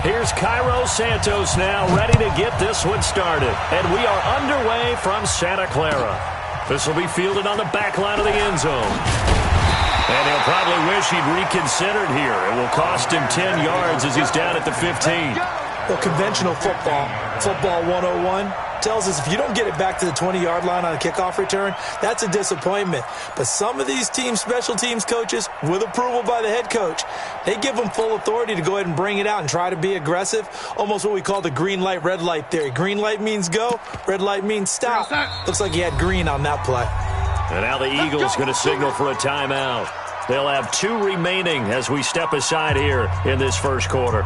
Here's Cairo Santos now, ready to get this one started. And we are underway from Santa Clara. This will be fielded on the back line of the end zone. And he'll probably wish he'd reconsidered here. It will cost him 10 yards as he's down at the 15. Well, conventional football 101, tells us if you don't get it back to the 20-yard line on a kickoff return, that's a disappointment. But some of these special teams coaches, with approval by the head coach, they give them full authority to go ahead and bring it out and try to be aggressive, almost what we call the green light, red light theory. Green light means go, red light means stop. Looks like he had green on that play. And now the Eagles going to signal for a timeout. They'll have 2 remaining as we step aside here in this first quarter.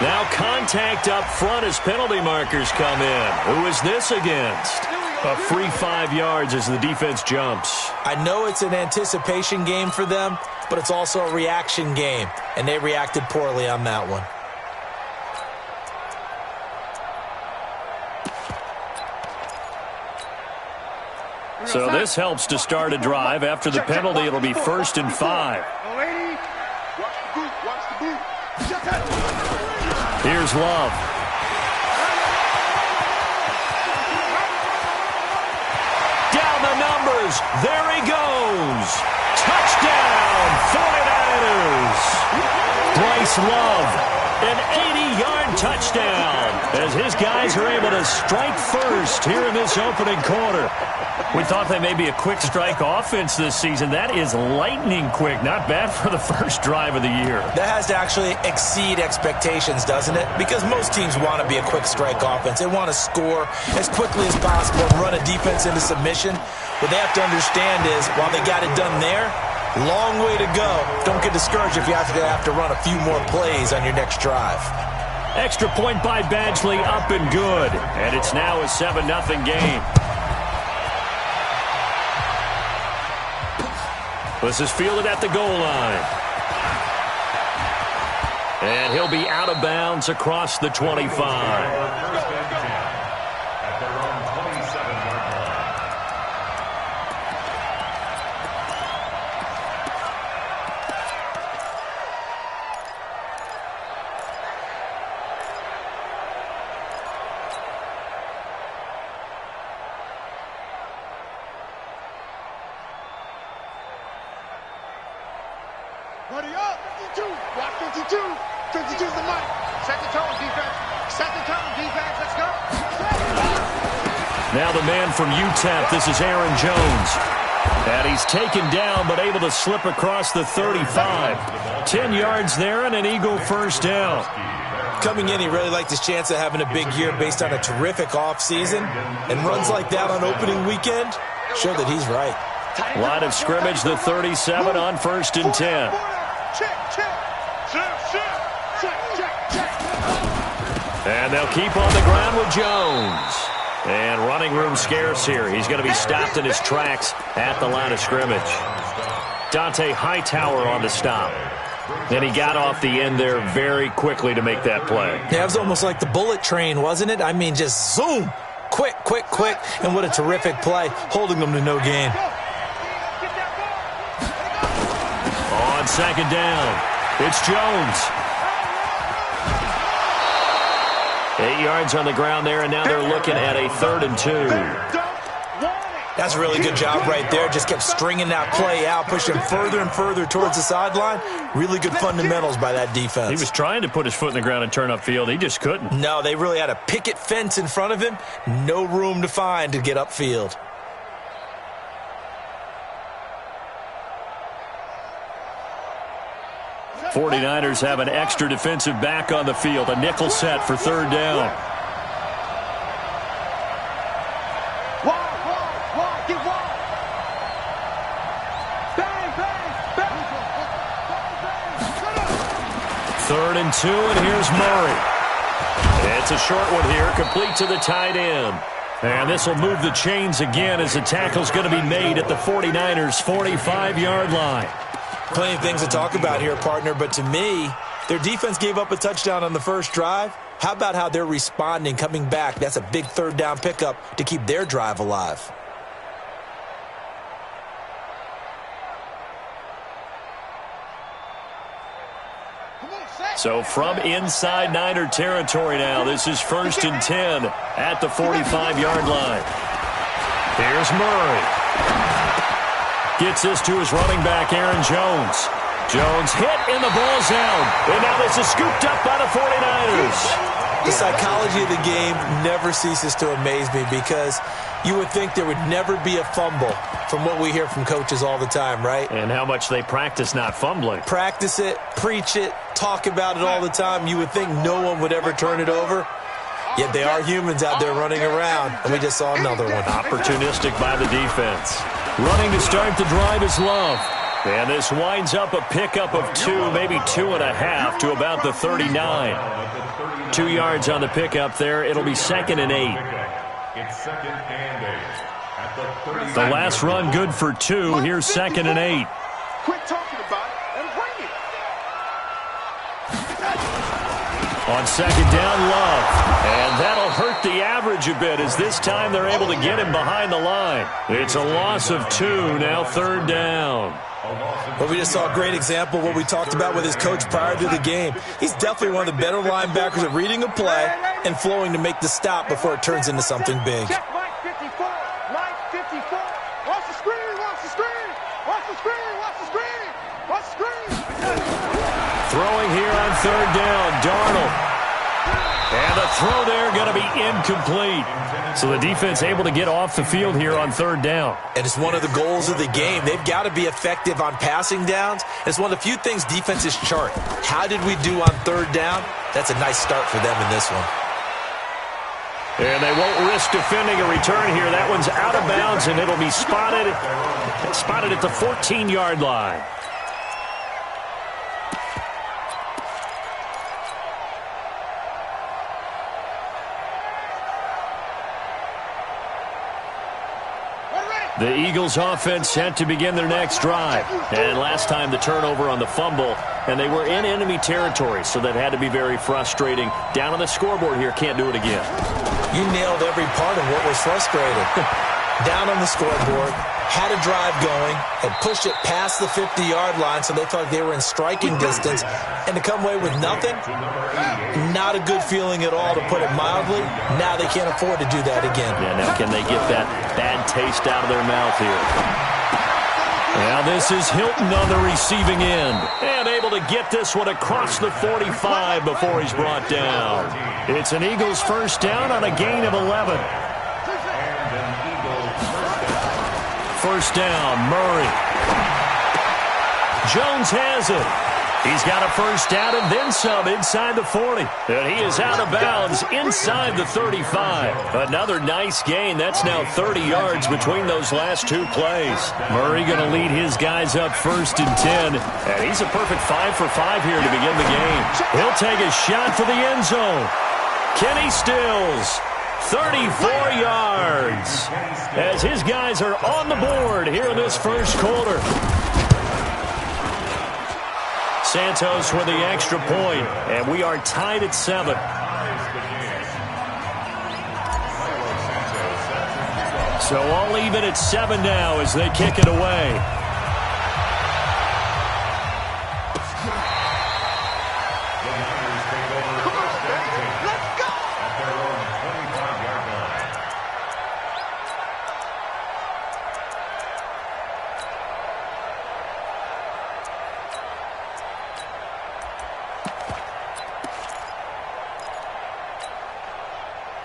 Now contact up front as penalty markers come in. Who is this against? A free 5 yards as the defense jumps. I know it's an anticipation game for them, but it's also a reaction game, and they reacted poorly on that one. So this helps to start a drive. After the penalty, it'll be 1st and 5. Here's Love. Down the numbers. There he goes. Touchdown, 49ers. Bryce Love, an 80-yard touchdown as his guys are able to strike first here in this opening quarter. We thought they may be a quick strike offense this season. That is lightning quick. Not bad for the first drive of the year. That has to actually exceed expectations, doesn't it? Because most teams want to be a quick strike offense. They want to score as quickly as possible and run a defense into submission. What they have to understand is, while they got it done there, long way to go. Don't get discouraged if you have to run a few more plays on your next drive. Extra point by Badgley, up and good. And it's now a 7-0 game. This is fielded at the goal line. And he'll be out of bounds across the 25. Buddy up, 52, block 52, 52's the mic. Set the tone, defense. Set the tone, defense, let's go. Now the man from UTEP, this is Aaron Jones. And he's taken down, but able to slip across the 35. 10 yards there and an Eagle first down. Coming in, he really liked his chance of having a big year based on a terrific offseason. And runs like that on opening weekend show that he's right. Line of scrimmage, the 37 on 1st and 10. And they'll keep on the ground with Jones. And running room scarce here. He's going to be stopped in his tracks at the line of scrimmage. Dante Hightower on the stop. And he got off the end there very quickly to make that play. Yeah, it was almost like the bullet train, wasn't it? I mean, just zoom. Quick, quick, quick. And what a terrific play, holding them to no gain. On 2nd down, it's Jones. 8 yards on the ground there, and now they're looking at a 3rd and 2. That's a really good job right there. Just kept stringing that play out, pushing further and further towards the sideline. Really good fundamentals by that defense. He was trying to put his foot in the ground and turn upfield. He just couldn't. No, they really had a picket fence in front of him. No room to find to get upfield. '49ers have an extra defensive back on the field. A nickel set for 3rd down. Third and 2, and here's Murray. It's a short one here, complete to the tight end. And this will move the chains again as the tackle's going to be made at the 49ers' 45-yard line. Plenty of things to talk about here, partner, but to me, their defense gave up a touchdown on the first drive. How about how they're responding, coming back? That's a big third down pickup to keep their drive alive. So from inside Niner territory now, this is 1st and 10 at the 45-yard line. Here's Murray. Gets this to his running back, Aaron Jones. Jones hit, and the ball's out. And now this is scooped up by the 49ers. The psychology of the game never ceases to amaze me because you would think there would never be a fumble from what we hear from coaches all the time, right? And how much they practice not fumbling. Practice it, preach it, talk about it all the time. You would think no one would ever turn it over. Yet they are humans out there running around, and we just saw another one. Opportunistic by the defense. Running to start the drive is Love. And this winds up a pickup of 2, maybe 2.5 to about the 39. 2 yards on the pickup there. It'll be 2nd and 8. It's 2nd and 8 at the 39. The last run good for 2. Here's 2nd and 8. Quit talking about it and bring it. On 2nd down, Love. And that'll hurt the average a bit as this time they're able to get him behind the line. It's a loss of 2, now 3rd down. But we just saw a great example of what we talked about with his coach prior to the game. He's definitely one of the better linebackers at reading a play and flowing to make the stop before it turns into something big. Check Mike 54. Mike 54. Watch the screen. Watch the screen. Watch the screen. Watch the screen. Watch the screen. Throwing here on 3rd down, Darnold. And the throw there going to be incomplete. So the defense able to get off the field here on 3rd down. And it's one of the goals of the game. They've got to be effective on passing downs. It's one of the few things defenses chart. How did we do on 3rd down? That's a nice start for them in this one. And they won't risk defending a return here. That one's out of bounds, and it'll be spotted at the 14-yard line. The Eagles offense set to begin their next drive. And last time the turnover on the fumble, and they were in enemy territory, so that had to be very frustrating. Down on the scoreboard here, can't do it again. You nailed every part of what was frustrating. Down on the scoreboard, had a drive going, had pushed it past the 50-yard line, so they thought they were in striking distance, and to come away with nothing, not a good feeling at all, to put it mildly. Now they can't afford to do that again. Yeah, now can they get that bad taste out of their mouth here? Now this is Hilton on the receiving end, and able to get this one across the 45 before he's brought down. It's an Eagles 1st down on a gain of 11. 1st down, Murray. Jones has it. He's got a 1st down and then some inside the 40. And he is out of bounds inside the 35. Another nice gain. That's now 30 yards between those last 2 plays. Murray going to lead his guys up 1st and 10. And he's a perfect 5 for 5 here to begin the game. He'll take a shot for the end zone. Kenny Stills. 34 yards as his guys are on the board here in this 1st quarter. Santos with the extra point, and we are tied at 7. So all even at 7 now as they kick it away.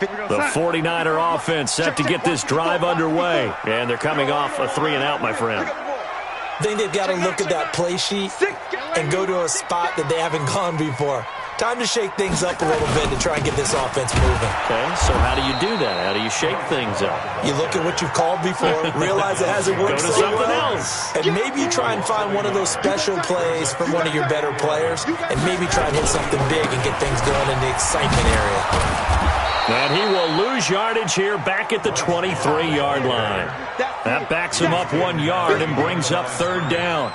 The 49er offense set to get this drive underway. And they're coming off a 3-and-out, my friend. I think they've got to look at that play sheet and go to a spot that they haven't gone before. Time to shake things up a little bit to try and get this offense moving. Okay, so how do you do that? How do you shake things up? You look at what you've called before, realize it hasn't worked Go to so something well, else. and maybe you try and find one of those special plays from one of your better players, and maybe try and hit something big and get things going in the excitement area. And he will lose yardage here back at the 23-yard line. That backs him up 1 yard and brings up 3rd down.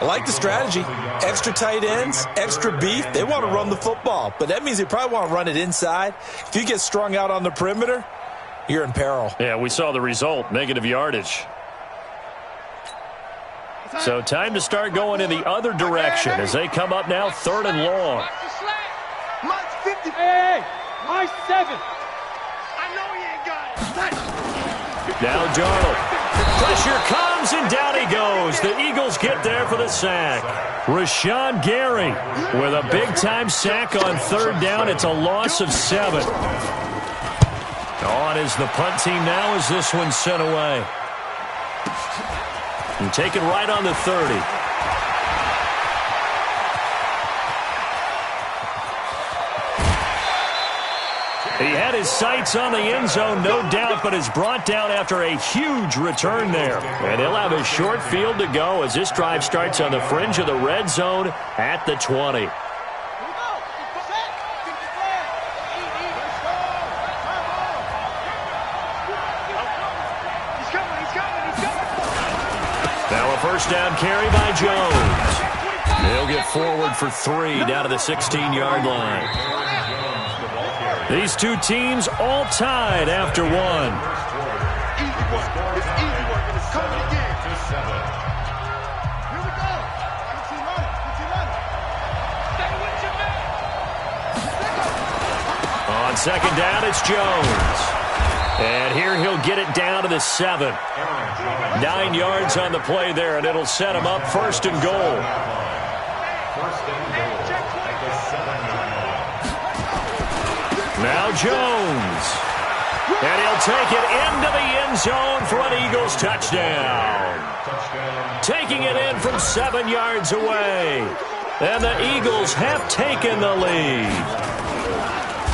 I like the strategy. Extra tight ends, extra beef. They want to run the football, but that means they probably want to run it inside. If you get strung out on the perimeter, you're in peril. Yeah, we saw the result, negative yardage. So time to start going in the other direction as they come up now 3rd and long. Mike's 50. Hey, Mike's 7. I know he ain't got it. Now Darnold. Pressure comes, and down he goes. The Eagles get there for the sack. Rashawn Gary with a big-time sack on 3rd down. It's a loss of 7. On is the punt team now as this one's sent away. And taken right on the 30. He had his sights on the end zone, no doubt, but is brought down after a huge return there. And he'll have a short field to go as this drive starts on the fringe of the red zone at the 20. Now a first down carry by Jones. He'll get forward for 3 down to the 16-yard line. These two teams all tied after 1. Easy work. It's easy work, and it's coming again. Here we go. Get you running. Stay with your man. On 2nd down, it's Jones. And here he'll get it down to the 7. 9 yards on the play there, and it'll set him up 1st and goal. Now Jones. And he'll take it into the end zone for an Eagles touchdown. Taking it in from 7 yards away. And the Eagles have taken the lead.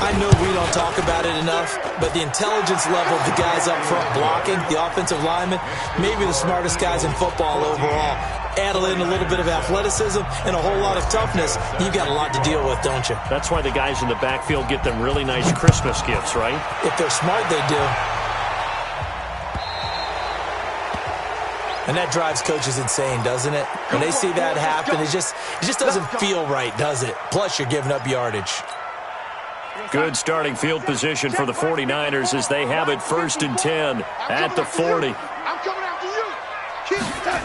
I know we don't talk about it enough, but the intelligence level of the guys up front blocking, the offensive linemen, maybe the smartest guys in football overall. Add in a little bit of athleticism and a whole lot of toughness, you've got a lot to deal with, don't you? That's why the guys in the backfield get them really nice Christmas gifts, right? If they're smart, they do. And that drives coaches insane, doesn't it? When they see that happen, it just doesn't feel right, does it? Plus, you're giving up yardage. Good starting field position for the 49ers as they have it 1st and 10 at the 40. I'm coming after you. Keep that.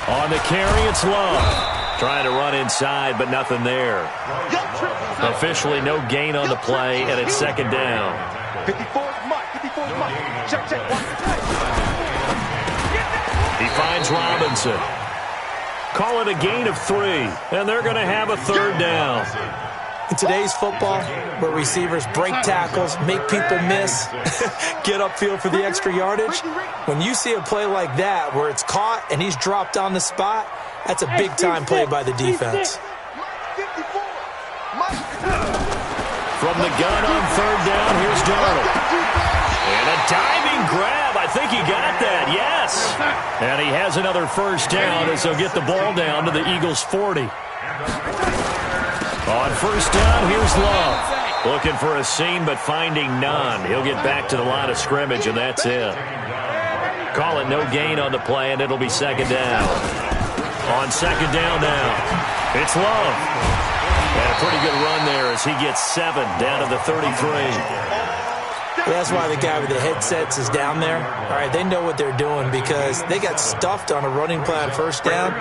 On the carry, it's Love. Trying to run inside, but nothing there. Officially no gain on the play, and it's 2nd down. 54's Mike. 54's Mike. Check. He finds Robinson. Call it a gain of 3, and they're going to have a 3rd down. In today's football, where receivers break tackles, make people miss, get upfield for the extra yardage, when you see a play like that where it's caught and he's dropped on the spot, that's a big-time play by the defense. From the gun on 3rd down, here's Darnold. And a diving grab. I think he got that, yes. And he has another 1st down as they'll get the ball down to the Eagles' 40. On 1st down, here's Love. Looking for a seam, but finding none. He'll get back to the line of scrimmage, and that's it. Call it no gain on the play, and it'll be 2nd down. On 2nd down now, it's Love. And a pretty good run there as he gets 7 down to the 33. That's why the guy with the headsets is down there. All right, they know what they're doing because they got stuffed on a running play on 1st down.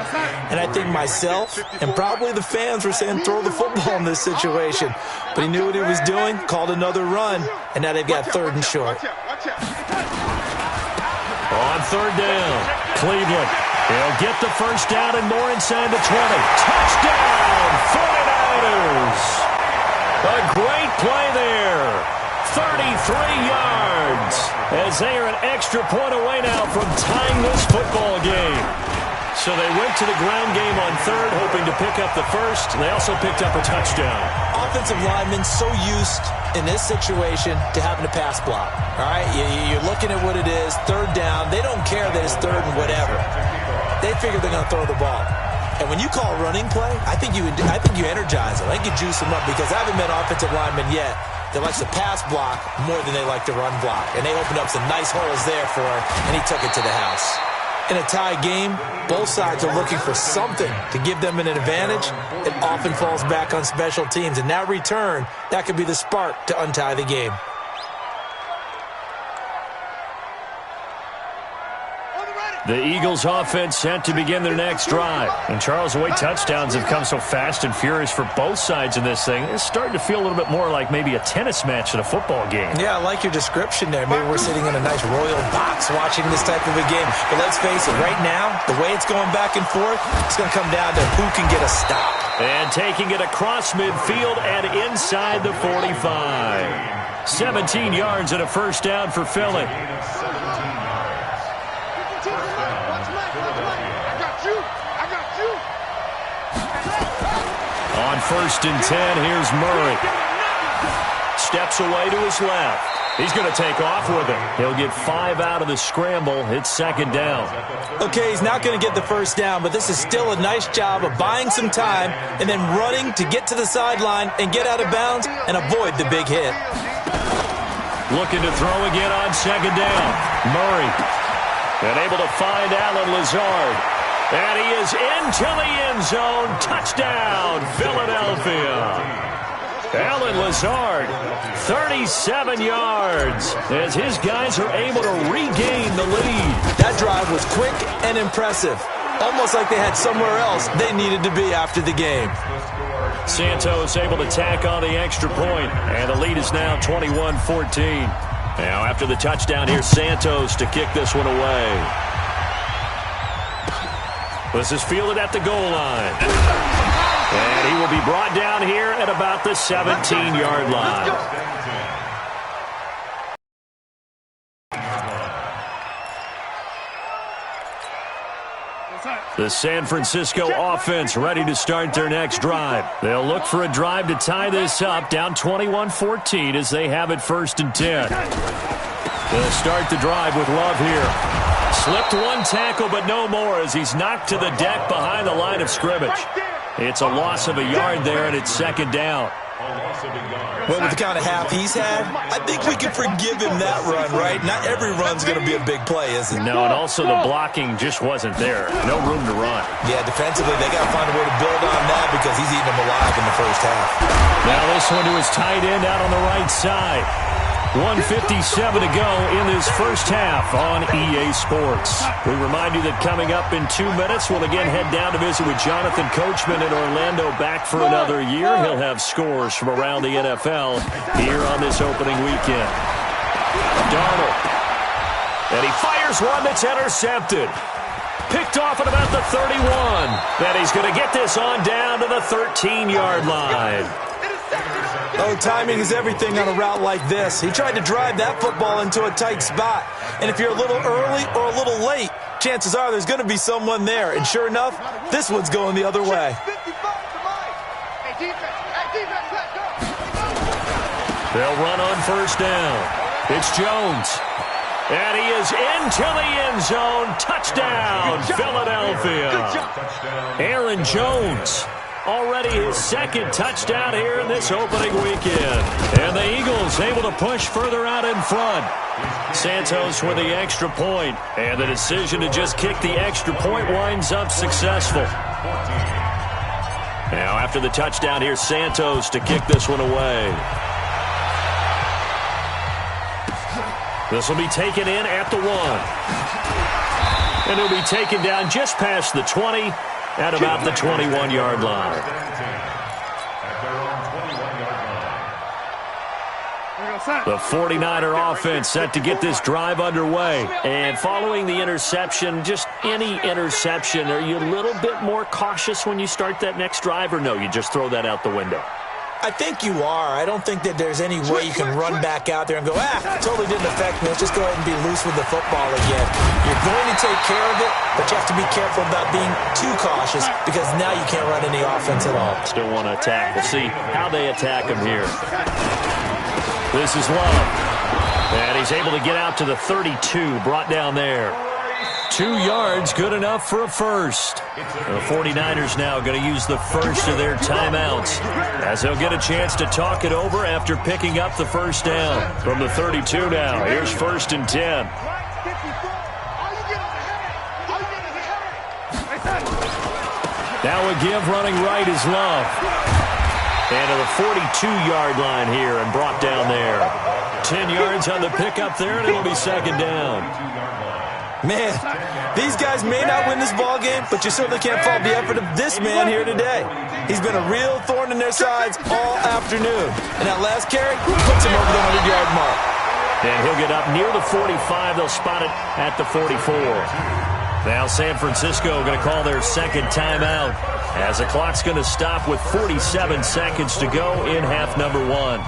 And I think myself and probably the fans were saying throw the football in this situation. But he knew what he was doing, called another run, and now they've got 3rd and short. On 3rd down, Cleveland. He'll get the 1st down and more inside the 20. Touchdown, 49ers. A great play there. 33 yards as they are an extra point away now from tying this football game. So they went to the ground game on 3rd, hoping to pick up the 1st. They also picked up a touchdown. Offensive linemen so used in this situation to having a pass block. All right, you're looking at what it is, 3rd down. They don't care that it's 3rd and whatever. They figure they're going to throw the ball. And when you call a running play, I think you energize them. I think you juice them up because I haven't met offensive linemen yet that likes to pass block more than they like to run block. And they opened up some nice holes there for him, and he took it to the house. In a tie game, both sides are looking for something to give them an advantage. It often falls back on special teams, and that return, that could be the spark to untie the game. The Eagles offense set to begin their next drive. And Charles, the way touchdowns have come so fast and furious for both sides in this thing, it's starting to feel a little bit more like maybe a tennis match in a football game. Yeah, I like your description there. Maybe we're sitting in a nice royal box watching this type of a game. But let's face it, right now, the way it's going back and forth, it's going to come down to who can get a stop. And taking it across midfield and inside the 45. 17 yards and a first down for Philly. On 1st and 10, here's Murray. Steps away to his left. He's going to take off with it. He'll get 5 out of the scramble. It's 2nd down. Okay, he's not going to get the first down, but this is still a nice job of buying some time and then running to get to the sideline and get out of bounds and avoid the big hit. Looking to throw again on 2nd down. Murray. And able to find Allen Lazard. And he is into the end zone. Touchdown, Philadelphia. Allen Lazard, 37 yards, as his guys are able to regain the lead. That drive was quick and impressive. Almost like they had somewhere else they needed to be after the game. Santos able to tack on the extra point, and the lead is now 21-14. Now after the touchdown, here's Santos to kick this one away. This is fielded at the goal line. And he will be brought down here at about the 17-yard line. The San Francisco offense ready to start their next drive. They'll look for a drive to tie this up, down 21-14 as they have it 1st and 10. They'll start the drive with Love here. Slipped one tackle, but no more as he's knocked to the deck behind the line of scrimmage. It's a loss of a yard there, and it's 2nd down. Well, with the kind of half he's had, I think we can forgive him that run, right? Not every run's going to be a big play, is it? No, and also the blocking just wasn't there. No room to run. Yeah, defensively, they got to find a way to build on that because he's eating them alive in the first half. Now this one to his tight end out on the right side. 1:57 to go in this first half on EA Sports. We remind you that coming up in 2 minutes, we'll again head down to visit with Jonathan Coachman in Orlando, back for another year. He'll have scores from around the NFL here on this opening weekend. Darnold. And he fires one that's intercepted. Picked off at about the 31. Then he's going to get this on down to the 13-yard line. Oh, timing is everything on a route like this. He tried to drive that football into a tight spot. And if you're a little early or a little late, chances are there's going to be someone there. And sure enough, this one's going the other way. They'll run on 1st down. It's Jones. And he is into the end zone. Touchdown, Philadelphia. Aaron Jones. Already his 2nd touchdown here in this opening weekend. And the Eagles able to push further out in front. Santos with the extra point. And the decision to just kick the extra point winds up successful. Now after the touchdown, here's Santos to kick this one away. This will be taken in at the 1. And it'll be taken down just past the 20. At about the 21-yard line. The 49er offense set to get this drive underway. And following the interception, just any interception, are you a little bit more cautious when you start that next drive, or no, you just throw that out the window? I think you are. I don't think that there's any way you can run back out there and go, totally didn't affect me. Let's just go ahead and be loose with the football again. You're going to take care of it, but you have to be careful about being too cautious because now you can't run any offense at all. Still want to attack. We'll see how they attack him here. This is Love. And he's able to get out to the 32, brought down there. 2 yards, good enough for a first. The 49ers now going to use the first of their timeouts as they'll get a chance to talk it over after picking up the first down. From the 32 now, here's 1st and 10. Now a give running right is Love. And to the 42-yard line here and brought down there. 10 yards on the pickup there, and it'll be second down. Man, these guys may not win this ball game, but you certainly can't fault the effort of this man here today. He's been a real thorn in their sides all afternoon. And that last carry puts him over the 100-yard mark. And he'll get up near the 45. They'll spot it at the 44. Now San Francisco going to call their second timeout as the clock's going to stop with 47 seconds to go in half number one.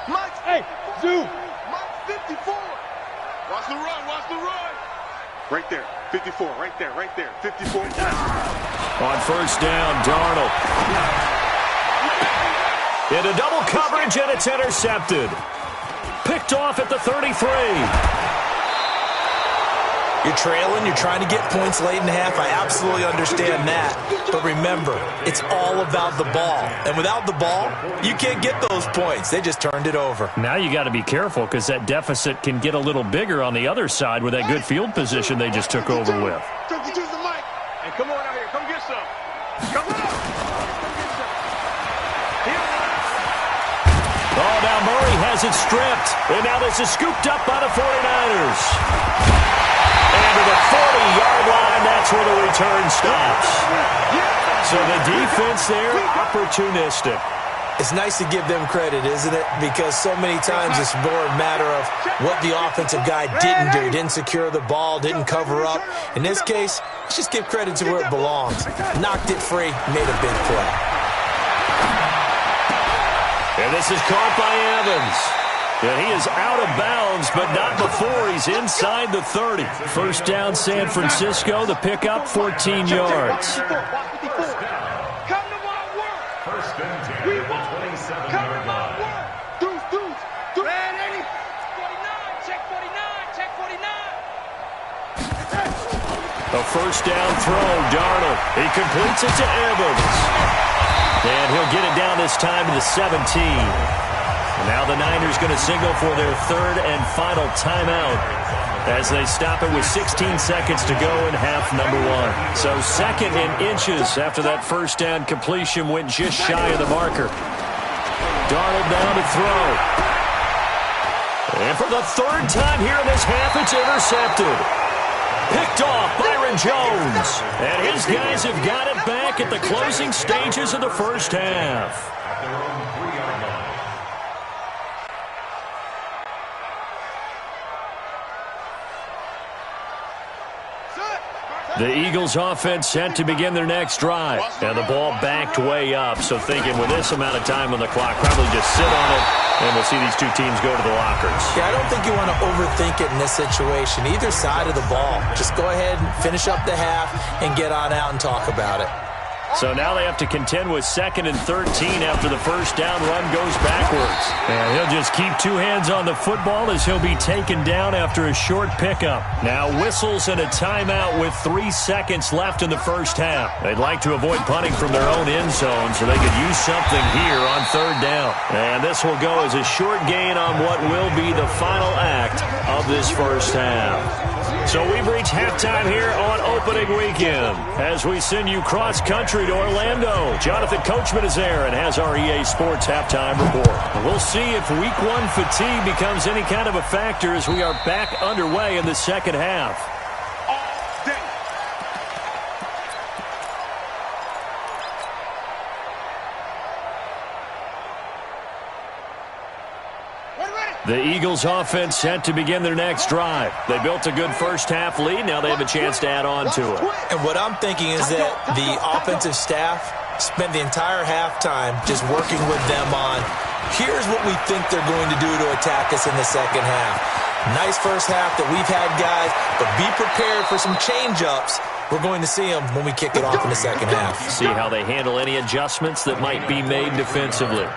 Mike, Hey, Zoo. Mike 54. Watch the run, watch the run. Right there, 54, right there, 54. On first down, Darnold. Into double coverage, and it's intercepted. Picked off at the 33. You're trailing, you're trying to get points late in half. I absolutely understand that. But remember, it's all about the ball. And without the ball, you can't get those points. They just turned it over. Now you got to be careful because that deficit can get a little bigger on the other side with that good field position they just took over with. 52's the mic. Hey, come on out here. Come get some. Come on. Oh, now Murray has it stripped. And now this is scooped up by the 49ers. And to the 40-yard line, that's where the return stops. So the defense there, opportunistic. It's nice to give them credit, isn't it? Because so many times it's more a matter of what the offensive guy didn't do. Didn't secure the ball, didn't cover up. In this case, let's just give credit to where it belongs. Knocked it free, made a big play. And this is caught by Evans. And he is out of bounds, but not before he's inside the 30. First down, San Francisco. The pickup, 14 yards. Come to my work. First and 10. We won. Come to my work. Deuce. Man, 80. 49. Check 49. Check 49. A first down throw, Darnold. He completes it to Evans. And he'll get it down this time to the 17. And now the Niners going to signal for their third and final timeout as they stop it with 16 seconds to go in half number one. So second in inches after that first down completion went just shy of the marker. Darnold down to throw. And for the third time here in this half, it's intercepted. Picked off Byron Jones. And his guys have got it back at the closing stages of the first half. The Eagles offense set to begin their next drive. And the ball backed way up. So thinking with this amount of time on the clock, probably just sit on it. And we'll see these two teams go to the lockers. Yeah, I don't think you want to overthink it in this situation. Either side of the ball. Just go ahead and finish up the half and get on out and talk about it. So now they have to contend with 2nd and 13 after the first down run goes backwards. And he'll just keep two hands on the football as he'll be taken down after a short pickup. Now whistles and a timeout with 3 seconds left in the first half. They'd like to avoid punting from their own end zone so they could use something here on third down. And this will go as a short gain on what will be the final act of this first half. So we've reached halftime here on opening weekend as we send you cross-country to Orlando. Jonathan Coachman is there and has our EA Sports halftime report. We'll see if week one fatigue becomes any kind of a factor as we are back underway in the second half. The Eagles offense set to begin their next drive. They built a good first half lead. Now they have a chance to add on to it. And what I'm thinking is that the offensive staff spent the entire halftime just working with them on, here's what we think they're going to do to attack us in the second half. Nice first half that we've had, guys, but be prepared for some change-ups. We're going to see them when we kick it off in the second half. See how they handle any adjustments that might be made defensively.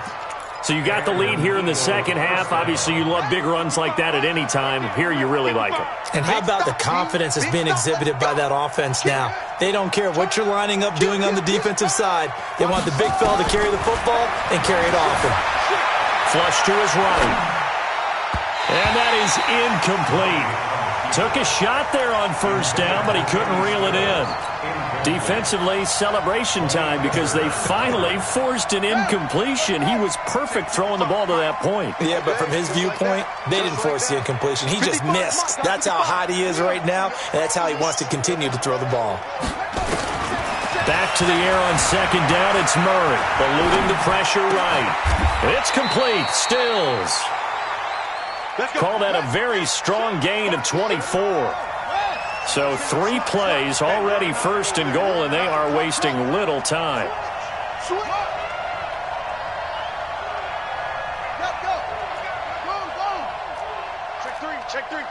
So you got the lead here in the second half. Obviously, you love big runs like that at any time. Here, you really like it. And how about the confidence that's being exhibited by that offense now? They don't care what you're lining up doing on the defensive side. They want the big fella to carry the football and carry it often. Flush to his right. And that is incomplete. Took a shot there on first down, but he couldn't reel it in. Defensively, celebration time because they finally forced an incompletion. He was perfect throwing the ball to that point. Yeah, but from his viewpoint, they didn't force the incompletion. He just missed. That's how hot he is right now, and that's how he wants to continue to throw the ball. Back to the air on second down, it's Murray, eluding the pressure right. It's complete, Stills. Call that a very strong gain of 24. So 3 plays, already first and goal, and they are wasting little time. Check three.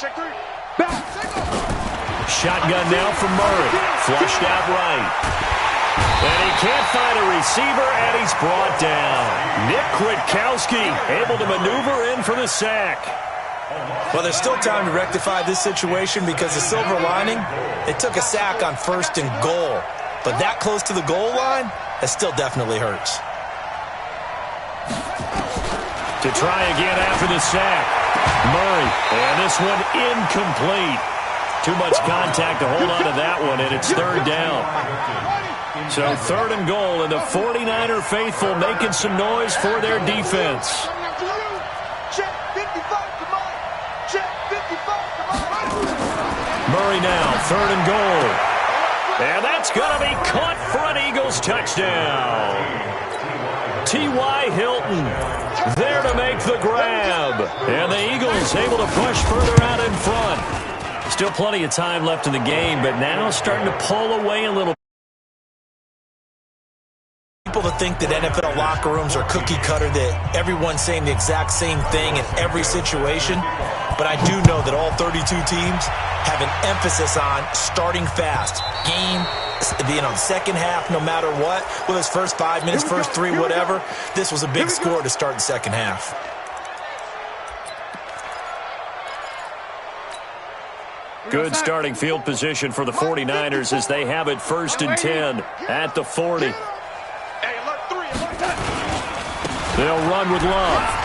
Shotgun now from Murray. Flushed out right. And he can't find a receiver, and he's brought down. Nick Kwiatkowski able to maneuver in for the sack. Well, there's still time to rectify this situation because the silver lining, it took a sack on first and goal. But that close to the goal line, that still definitely hurts. To try again after the sack. Murray, and this one incomplete. Too much contact to hold on to that one, and it's third down. So third and goal, and the 49er faithful making some noise for their defense. Murray now, third and goal. And that's going to be caught for an Eagles touchdown. T.Y. Hilton there to make the grab. And the Eagles able to push further out in front. Still plenty of time left in the game, but now starting to pull away a little. People that think that NFL locker rooms are cookie cutter, that everyone's saying the exact same thing in every situation. But I do know that all 32 teams have an emphasis on starting fast. Game, second half, no matter what. Whether it's first 5 minutes, first 3, whatever. This was a big score to start the second half. Good starting field position for the 49ers as they have it first and 10 at the 40. They'll run with Love.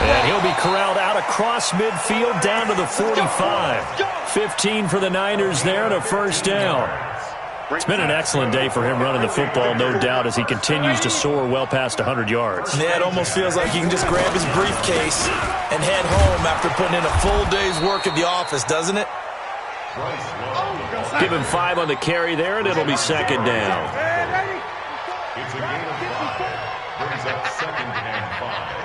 And he'll be corralled out across midfield down to the 45. 15 for the Niners there and a first down. It's been an excellent day for him running the football, no doubt, as he continues to soar well past 100 yards. Yeah, it almost feels like he can just grab his briefcase and head home after putting in a full day's work at the office, doesn't it? Give him 5 on the carry there, and it'll be second down. It's a gain of 5. Brings up second and 5.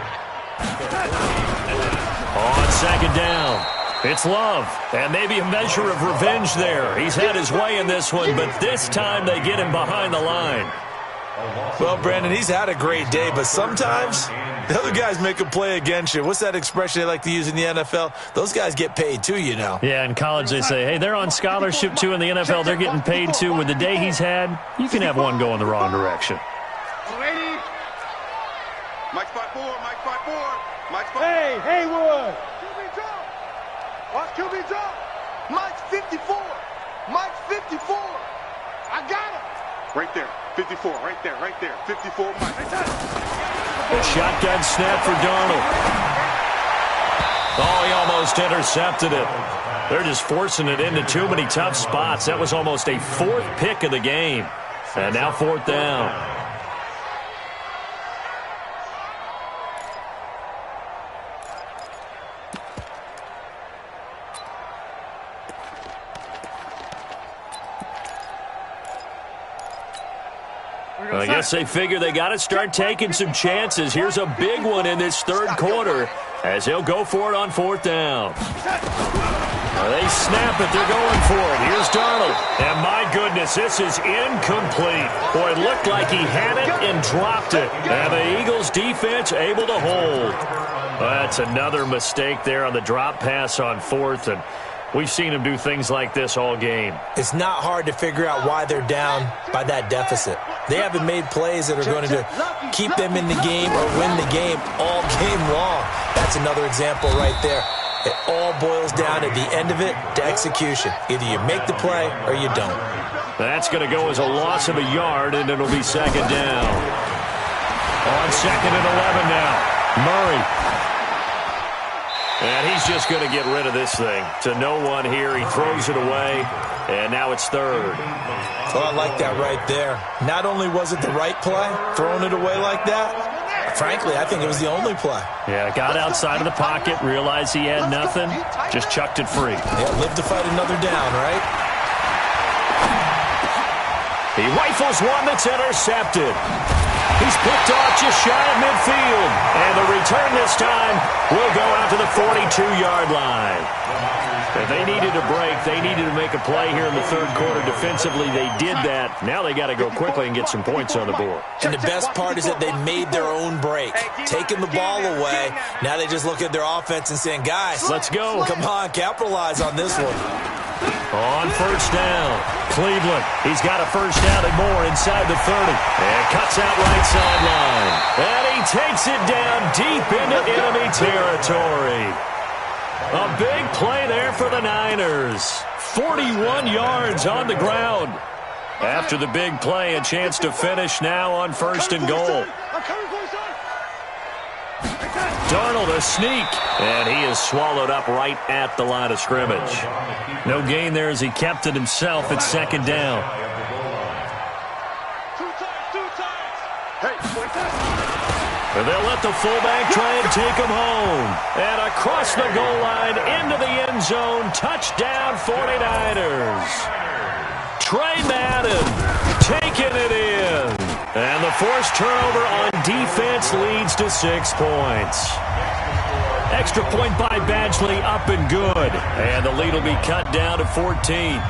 On second down, it's Love, and maybe a measure of revenge there. He's had his way in this one, but this time they get him behind the line. Well, Brandon, he's had a great day, but sometimes the other guys make a play against you. What's that expression they like to use in the NFL? Those guys get paid too, you know. Yeah, in college they say, hey, they're on scholarship too. In the NFL, they're getting paid too. With the day he's had, you can have one go in the wrong direction. Mike 5-4, Mike 5-4, Mike 5-4. Hey, Haywood. QB drop. Watch QB drop. Mike's 54. Mike's 54. I got him. Right there. 54. Right there. 54. Mike. Shotgun snap for Darnold. Oh, he almost intercepted it. They're just forcing it into too many tough spots. That was almost a 4th pick of the game. And now 4th down. I guess they figure they got to start taking some chances. Here's a big one in this third quarter as he'll go for it on 4th down. They snap it. They're going for it. Here's Darnold. And my goodness, this is incomplete. Boy, it looked like he had it and dropped it. And the Eagles defense able to hold. That's another mistake there on the drop pass on 4th. And we've seen him do things like this all game. It's not hard to figure out why they're down by that deficit. They haven't made plays that are going to keep them in the game or win the game all game long. That's another example right there. It all boils down at the end of it to execution. Either you make the play or you don't. That's going to go as a loss of a yard, and it'll be second down. On 2nd and 11 now. Murray. And he's just going to get rid of this thing. To no one here. He throws it away. And now it's 3rd. Oh, I like that right there. Not only was it the right play, throwing it away like that, frankly, I think it was the only play. Yeah, got outside of the pocket, realized he had nothing, just chucked it free. Yeah, live to fight another down, right? He rifles one that's intercepted. He's picked off just shy of midfield. And the return this time will go out to the 42-yard line. If they needed a break, they needed to make a play here in the 3rd quarter. Defensively, they did that. Now they got to go quickly and get some points on the board. And the best part is that they made their own break. Taking the ball away, now they just look at their offense and saying, guys, let's go. Come on, capitalize on this one. On 1st down, Cleveland. He's got a 1st down and more inside the 30. And cuts out right sideline. And he takes it down deep into enemy territory. A big play there for the Niners. 41 yards on the ground. After the big play, a chance to finish now on 1st and goal. Darnold a sneak, and he is swallowed up right at the line of scrimmage. No gain there as he kept it himself at 2nd down. And they'll let the fullback try and take him home. And across the goal line, into the end zone, touchdown 49ers. Trey Madden taking it in. And the forced turnover on defense leads to 6 points. Extra point by Badgley up and good. And the lead will be cut down to 14.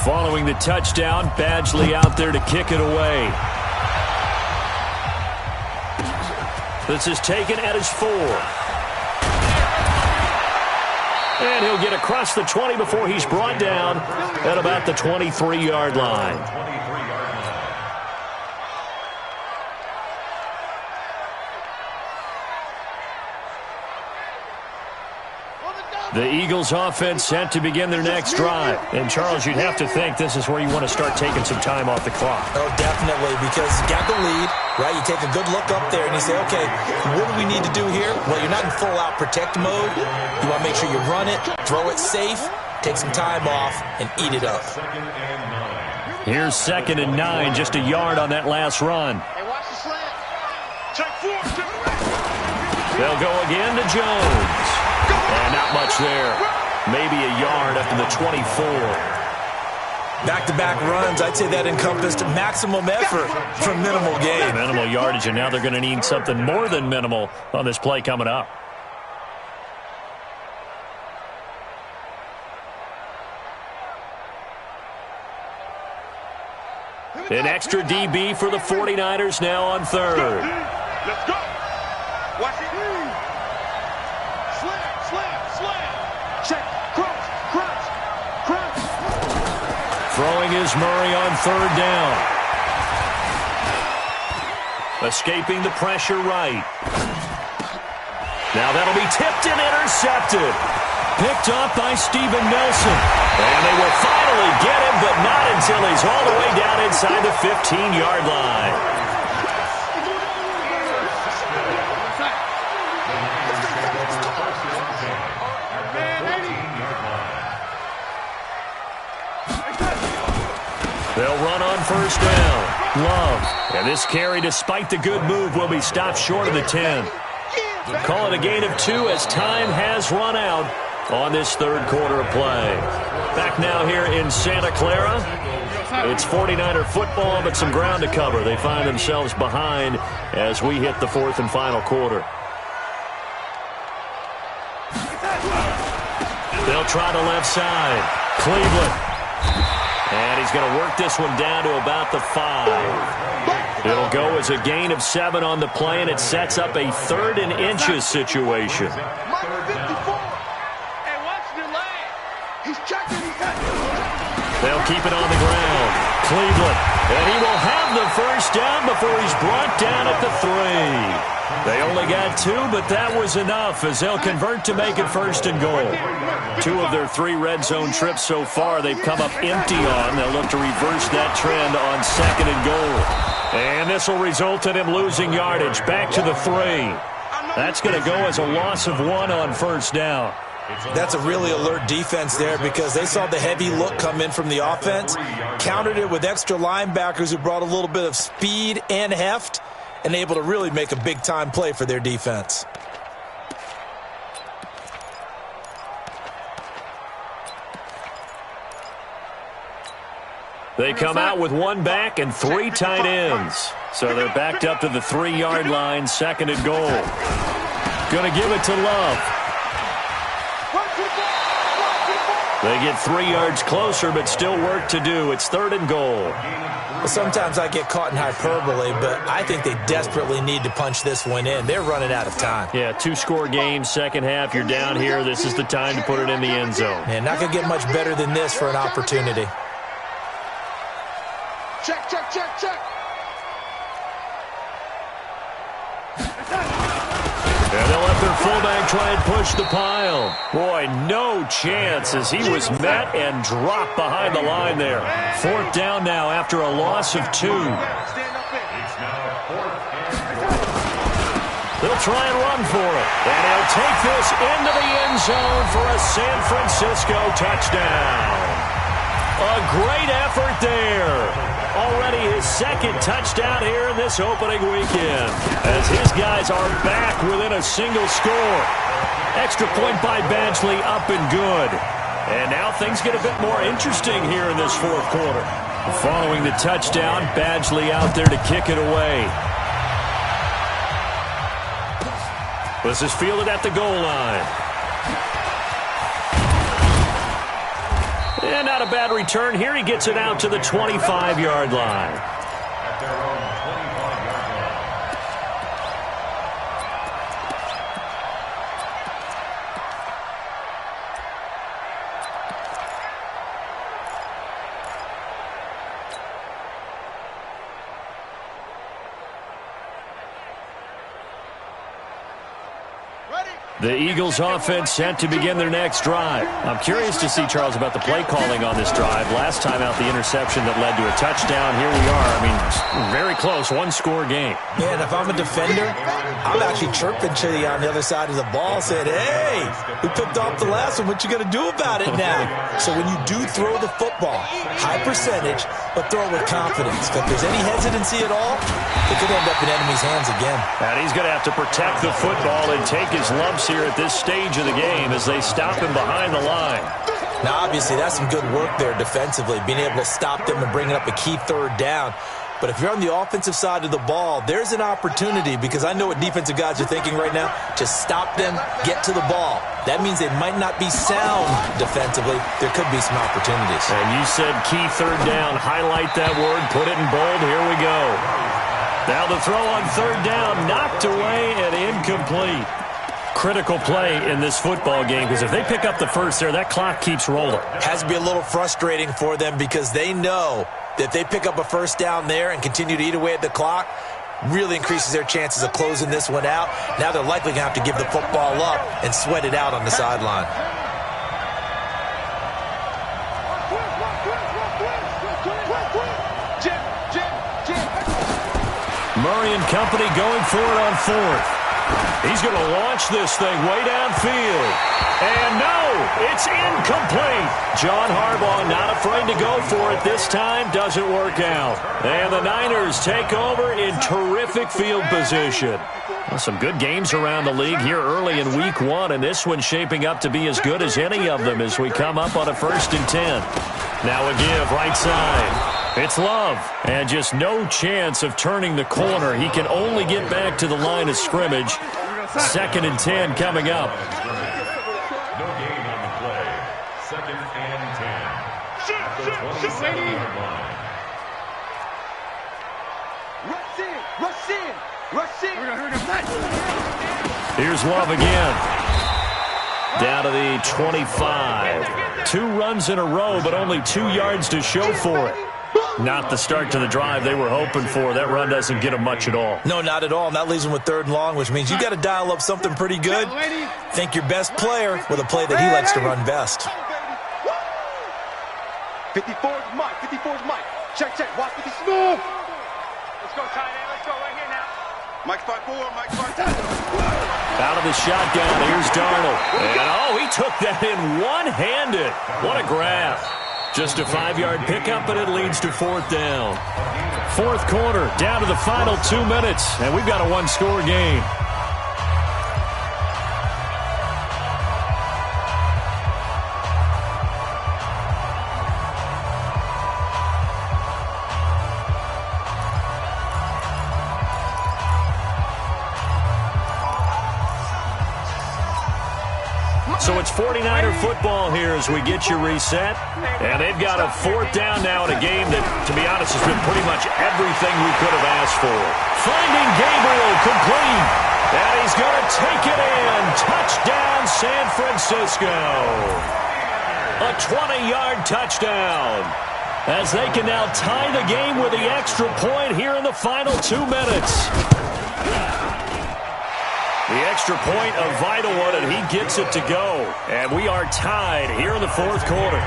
Following the touchdown, Badgley out there to kick it away. This is taken at his 4. And he'll get across the 20 before he's brought down at about the 23-yard line. The Eagles offense set to begin their next drive. And, Charles, you'd have to think this is where you want to start taking some time off the clock. Oh, definitely, because you got the lead, right? You take a good look up there and you say, okay, what do we need to do here? Well, you're not in full-out protect mode. You want to make sure you run it, throw it safe, take some time off, and eat it up. Here's 2nd and 9, just a yard on that last run. Hey, watch the slant. Check 4. They'll go again to Jones. And not much there. Maybe a yard up to the 24. Back-to-back runs, I'd say that encompassed maximum effort for minimal gain. Minimal yardage, and now they're going to need something more than minimal on this play coming up. An extra DB for the 49ers now on 3rd. Let's go. Watch it. Slam. Check. Crunch. Throwing is Murray on 3rd down. Escaping the pressure right. Now that'll be tipped and intercepted. Picked off by Steven Nelson. And they will finally get him, but not until he's all the way down inside the 15-yard line. They'll run on 1st down. Love. And this carry, despite the good move, will be stopped short of the 10. Call it a gain of 2 as time has run out on this 3rd quarter of play. Back now here in Santa Clara. It's 49er football, but some ground to cover. They find themselves behind as we hit the 4th and final quarter. They'll try the left side. Cleveland. And he's going to work this one down to about the 5. It'll go as a gain of 7 on the play, and it sets up a 3rd and inches situation. They'll keep it on the ground. Cleveland. And he will have the 1st down before he's brought down at the 3. They only got 2, but that was enough as they'll convert to make it 1st and goal. 2 of their 3 red zone trips so far they've come up empty on. They'll look to reverse that trend on 2nd and goal. And this will result in him losing yardage. Back to the 3. That's going to go as a loss of 1 on 1st down. That's a really alert defense there because they saw the heavy look come in from the offense, countered it with extra linebackers who brought a little bit of speed and heft, and able to really make a big-time play for their defense. They come out with 1 back and 3 tight ends. So they're backed up to the 3-yard line, 2nd and goal. Going to give it to Love. They get 3 yards closer, but still work to do. It's 3rd and goal. Well, sometimes I get caught in hyperbole, but I think they desperately need to punch this one in. They're running out of time. Yeah, 2-score game, 2nd half. You're down here. This is the time to put it in the end zone. Man, not going to get much better than this for an opportunity. Check, check, check, check. And they'll let their fullback try and push the pile. Boy, no chance as he was met and dropped behind the line there. 4th down now after a loss of 2. They'll try and run for it. And he'll take this into the end zone for a San Francisco touchdown. A great effort there. Already his 2nd touchdown here in this opening weekend as his guys are back within a single score. Extra point by Badgley up and good. And now things get a bit more interesting here in this 4th quarter. Following the touchdown, Badgley out there to kick it away. This is fielded at the goal line. And not a bad return here. He gets it out to the 25-yard line. The Eagles offense set to begin their next drive. I'm curious to see, Charles, about the play calling on this drive. Last time out, the interception that led to a touchdown. Here we are. I mean, very close, 1-score game. Man, if I'm a defender, I'm actually chirping to you on the other side of the ball, saying, hey, we picked off the last one. What you going to do about it now? So when you do throw the football, high percentage, but throw it with confidence. If there's any hesitancy at all, it could end up in enemy's hands again. And he's going to have to protect the football and take his lumps here at this stage of the game as they stop him behind the line. Now, obviously, that's some good work there defensively, being able to stop them and bringing up a key 3rd down. But if you're on the offensive side of the ball, there's an opportunity because I know what defensive guys are thinking right now. Just stop them, get to the ball. That means they might not be sound defensively. There could be some opportunities. And you said key 3rd down. Highlight that word. Put it in bold. Here we go. Now the throw on 3rd down, knocked away and incomplete. Critical play in this football game because if they pick up the 1st there, that clock keeps rolling. Has to be a little frustrating for them because they know that if they pick up a 1st down there and continue to eat away at the clock, really increases their chances of closing this one out. Now they're likely going to have to give the football up and sweat it out on the sideline. Murray and company going for it on 4th. He's going to launch this thing way downfield. And no, it's incomplete. John Harbaugh not afraid to go for it this time. Doesn't work out. And the Niners take over in terrific field position. Well, some good games around the league here early in week 1, and this one's shaping up to be as good as any of them as we come up on a 1st and 10. Now a give right side. It's Love, and just no chance of turning the corner. He can only get back to the line of scrimmage. 2nd and 10 coming up. No gain on the play. 2nd and 10. At the 27-yard line. Rush in. Here's Love again. Down to the 25. 2 runs in a row, but only 2 yards to show for it. Not the start to the drive they were hoping for. That run doesn't get them much at all. No, not at all. And that leaves them with 3rd and long, which means you got to dial up something pretty good. Think your best player with a play that he likes to run best. 54 is Mike. 54 is Mike. Check. Watch 50. Smooth. Let's go, tight end. Let's go right here now. Mike's 5-4. Mike's 5-2. Out of the shotgun, here's Darnold. And, he took that in one-handed. What a grab. Just a 5-yard pickup, and it leads to 4th down. 4th quarter, down to the final 2 minutes, and we've got a 1-score game. So it's 49er football here as we get you reset. And they've got a 4th down now in a game that, to be honest, has been pretty much everything we could have asked for. Finding Gabriel complete. And he's going to take it in. Touchdown, San Francisco. A 20-yard touchdown. As they can now tie the game with the extra point here in the final 2 minutes. The extra point, a vital one, and he gets it to go. And we are tied here in the 4th quarter.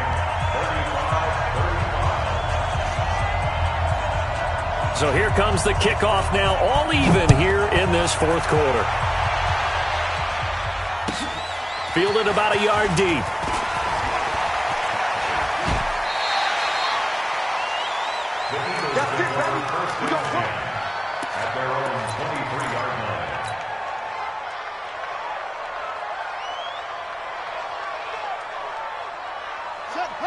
So here comes the kickoff now, all even here in this 4th quarter. Fielded about a yard deep. That's it, baby. We got one. At their own 23-yard line.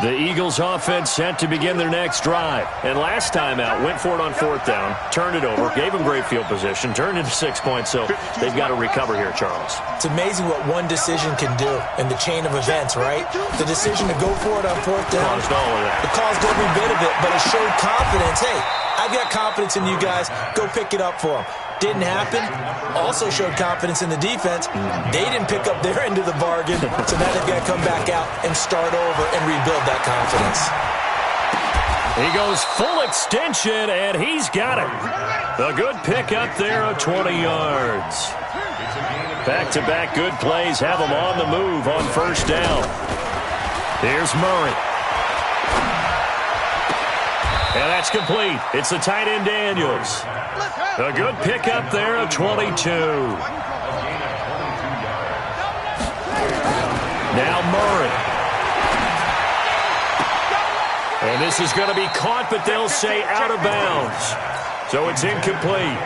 The Eagles offense set to begin their next drive. And last time out, went for it on 4th down, turned it over, gave them great field position, turned into 6 points, so they've got to recover here, Charles. It's amazing what one decision can do in the chain of events, right? The decision to go for it on 4th down. Caused all of that. It caused every bit of it, but it showed confidence. Hey, I've got confidence in you guys. Go pick it up for them. Didn't happen. Also showed confidence in the defense. They didn't pick up their end of the bargain, so now they've got to come back out and start over and rebuild that confidence. He goes full extension, and he's got it. A good pick up there of 20 yards. Back-to-back good plays have him on the move on 1st down. Here's Murray. And that's complete. It's the tight end Daniels. A good pickup there of 22. Now Murray. And this is going to be caught, but they'll say out of bounds. So it's incomplete.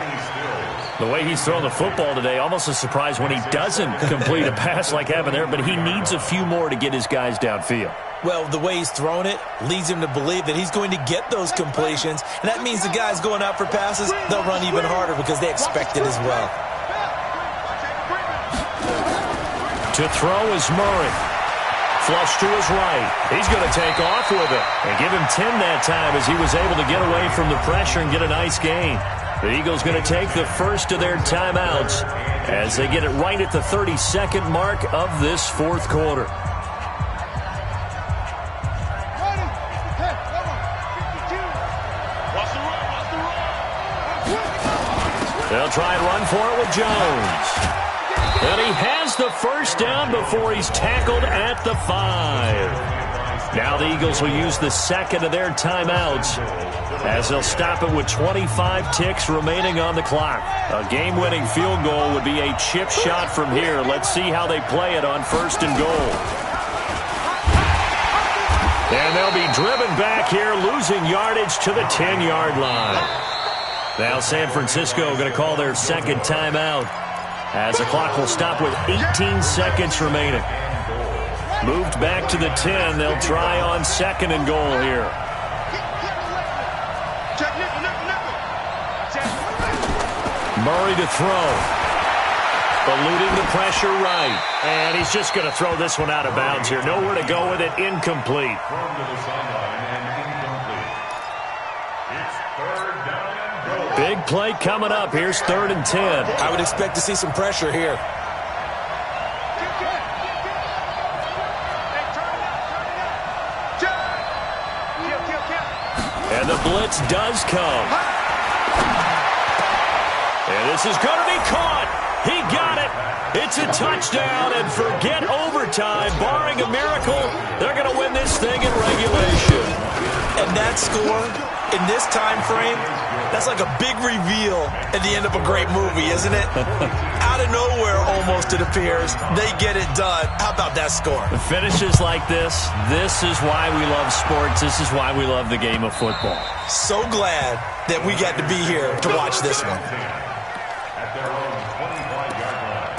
The way he's thrown the football today, almost a surprise when he doesn't complete a pass like happened there, but he needs a few more to get his guys downfield. Well, the way he's thrown it leads him to believe that he's going to get those completions, and that means the guys going out for passes, they'll run even harder because they expect it as well. To throw is Murray. Flush to his right. He's going to take off with it and give him 10 that time as he was able to get away from the pressure and get a nice gain. The Eagles going to take the first of their timeouts as they get it right at the 32nd mark of this 4th quarter. They'll try and run for it with Jones. And he has the 1st down before he's tackled at the 5. Now the Eagles will use the 2nd of their timeouts as they'll stop it with 25 ticks remaining on the clock. A game-winning field goal would be a chip shot from here. Let's see how they play it on 1st and goal. And they'll be driven back here, losing yardage to the 10-yard line. Now San Francisco going to call their 2nd timeout as the clock will stop with 18 seconds remaining. Moved back to the 10. They'll try on 2nd and goal here. Murray to throw. Eluding the pressure right. And he's just going to throw this one out of bounds here. Nowhere to go with it. Incomplete. Big play coming up. Here's 3rd and 10. I would expect to see some pressure here. And And the blitz does come. And this is going to be caught. He got it. It's a touchdown, and forget overtime. Barring a miracle, they're going to win this thing in regulation. And that score, in this time frame, that's like a big reveal at the end of a great movie, isn't it? Out of nowhere, almost, it appears, they get it done. How about that score? Finishes like this is why we love sports. This is why we love the game of football. So glad that we got to be here to watch this one. At their own 25-yard line.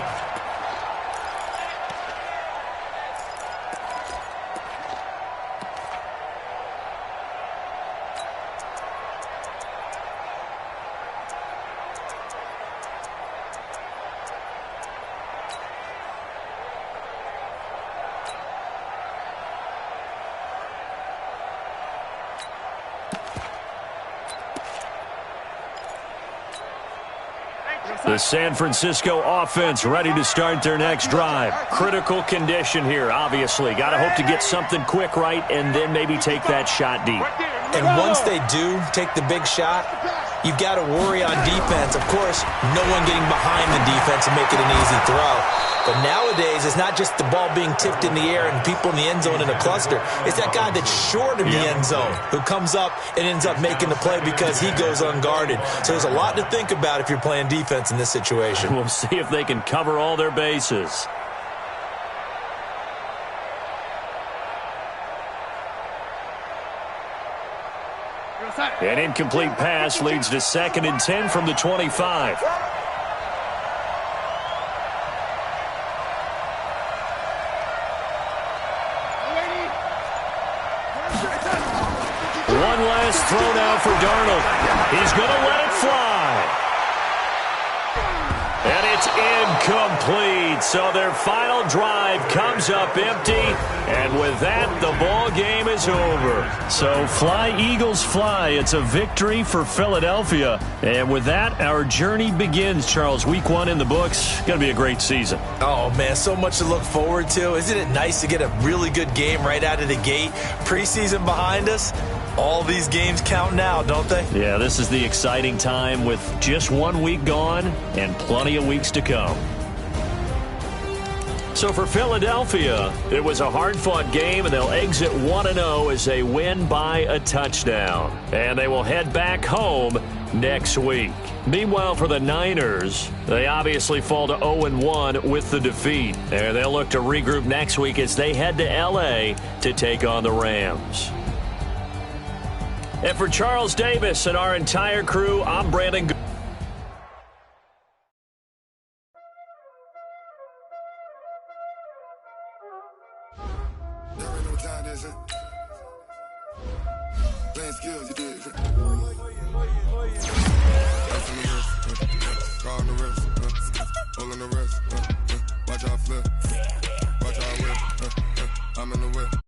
The San Francisco offense ready to start their next drive. Critical condition here, obviously. Got to hope to get something quick right and then maybe take that shot deep. And once they do take the big shot, you've got to worry on defense. Of course, no one getting behind the defense and make it an easy throw. But nowadays, it's not just the ball being tipped in the air and people in the end zone in a cluster. It's that guy that's short of the end zone who comes up and ends up making the play because he goes unguarded. So there's a lot to think about if you're playing defense in this situation. We'll see if they can cover all their bases. An incomplete pass leads to 2nd and 10 from the 25. One last throw now for Darnold. He's going to let it fly. And it's incomplete. So their final drive comes up empty. And with that, the ball game is over. So fly, Eagles, fly. It's a victory for Philadelphia. And with that, our journey begins, Charles. Week 1 in the books. Going to be a great season. Oh, man, so much to look forward to. Isn't it nice to get a really good game right out of the gate? Preseason behind us. All these games count now, don't they? Yeah, this is the exciting time with just 1 week gone and plenty of weeks to come. So for Philadelphia, it was a hard-fought game, and they'll exit 1-0 as they win by a touchdown. And they will head back home next week. Meanwhile, for the Niners, they obviously fall to 0-1 with the defeat. And they'll look to regroup next week as they head to L.A. to take on the Rams. And for Charles Davis and our entire crew, I'm Brandon. Playing skills, you did. Watch out flip. Watch out whip. I'm in the whip.